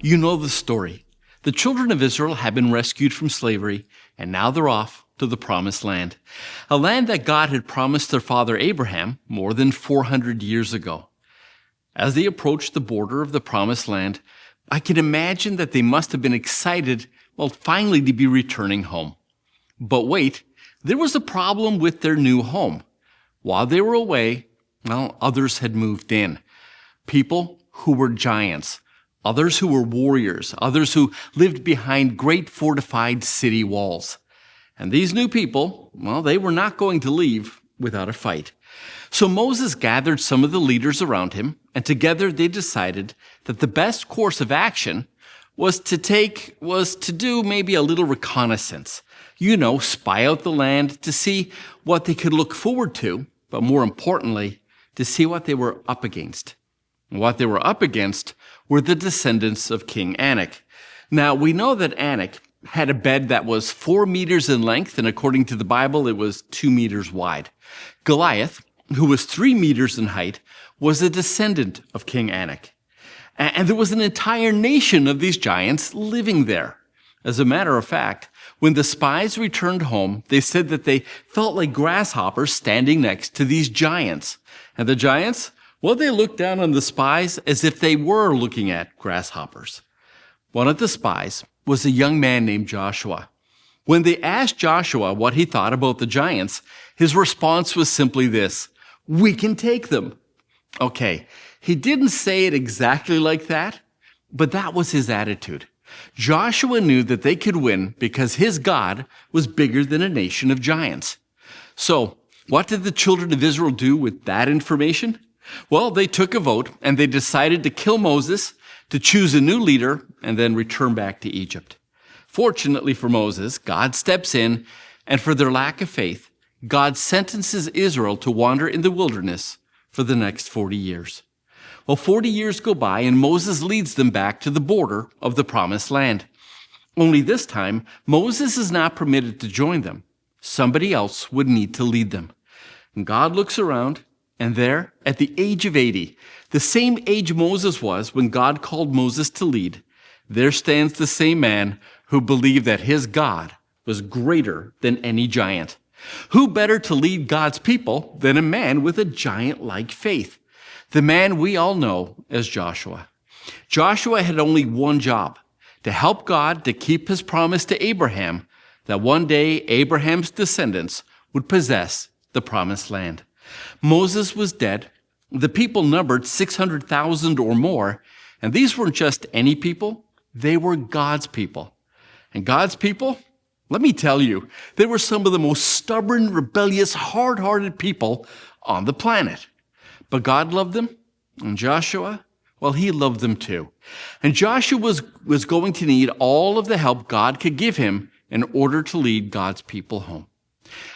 You know the story. The children of Israel have been rescued from slavery, and now they're off to the Promised Land, a land that God had promised their father Abraham more than 400 years ago. As they approached the border of the Promised Land, I can imagine that they must have been excited, finally to be returning home. But wait, there was a problem with their new home. While they were away, others had moved in. People who were giants, others who were warriors, others who lived behind great fortified city walls. And these new people, they were not going to leave without a fight. So Moses gathered some of the leaders around him, and together they decided that the best course of action was to do maybe a little reconnaissance. Spy out the land to see what they could look forward to, but more importantly, to see what they were up against. And what they were up against were the descendants of King Anak. Now, we know that Anak had a bed that was 4 meters in length, and according to the Bible, it was 2 meters wide. Goliath, who was 3 meters in height, was a descendant of King Anak. And there was an entire nation of these giants living there. As a matter of fact, when the spies returned home, they said that they felt like grasshoppers standing next to these giants. And the giants, they looked down on the spies as if they were looking at grasshoppers. One of the spies was a young man named Joshua. When they asked Joshua what he thought about the giants, his response was simply this: "We can take them." Okay, he didn't say it exactly like that, but that was his attitude. Joshua knew that they could win because his God was bigger than a nation of giants. So, what did the children of Israel do with that information? They took a vote and they decided to kill Moses, to choose a new leader, and then return back to Egypt. Fortunately for Moses, God steps in, and for their lack of faith, God sentences Israel to wander in the wilderness for the next 40 years. 40 years go by, and Moses leads them back to the border of the Promised Land. Only this time, Moses is not permitted to join them. Somebody else would need to lead them. And God looks around, and there, at the age of 80, the same age Moses was when God called Moses to lead, there stands the same man who believed that his God was greater than any giant. Who better to lead God's people than a man with a giant-like faith? The man we all know as Joshua. Joshua had only one job: to help God to keep his promise to Abraham that one day Abraham's descendants would possess the Promised Land. Moses was dead. The people numbered 600,000 or more, and these weren't just any people, they were God's people. And God's people, let me tell you, they were some of the most stubborn, rebellious, hard-hearted people on the planet. But God loved them, and Joshua, he loved them too. And Joshua was going to need all of the help God could give him in order to lead God's people home.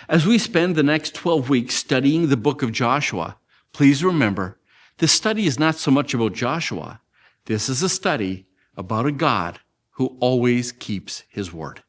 As we spend the next 12 weeks studying the book of Joshua, please remember, this study is not so much about Joshua. This is a study about a God who always keeps his word.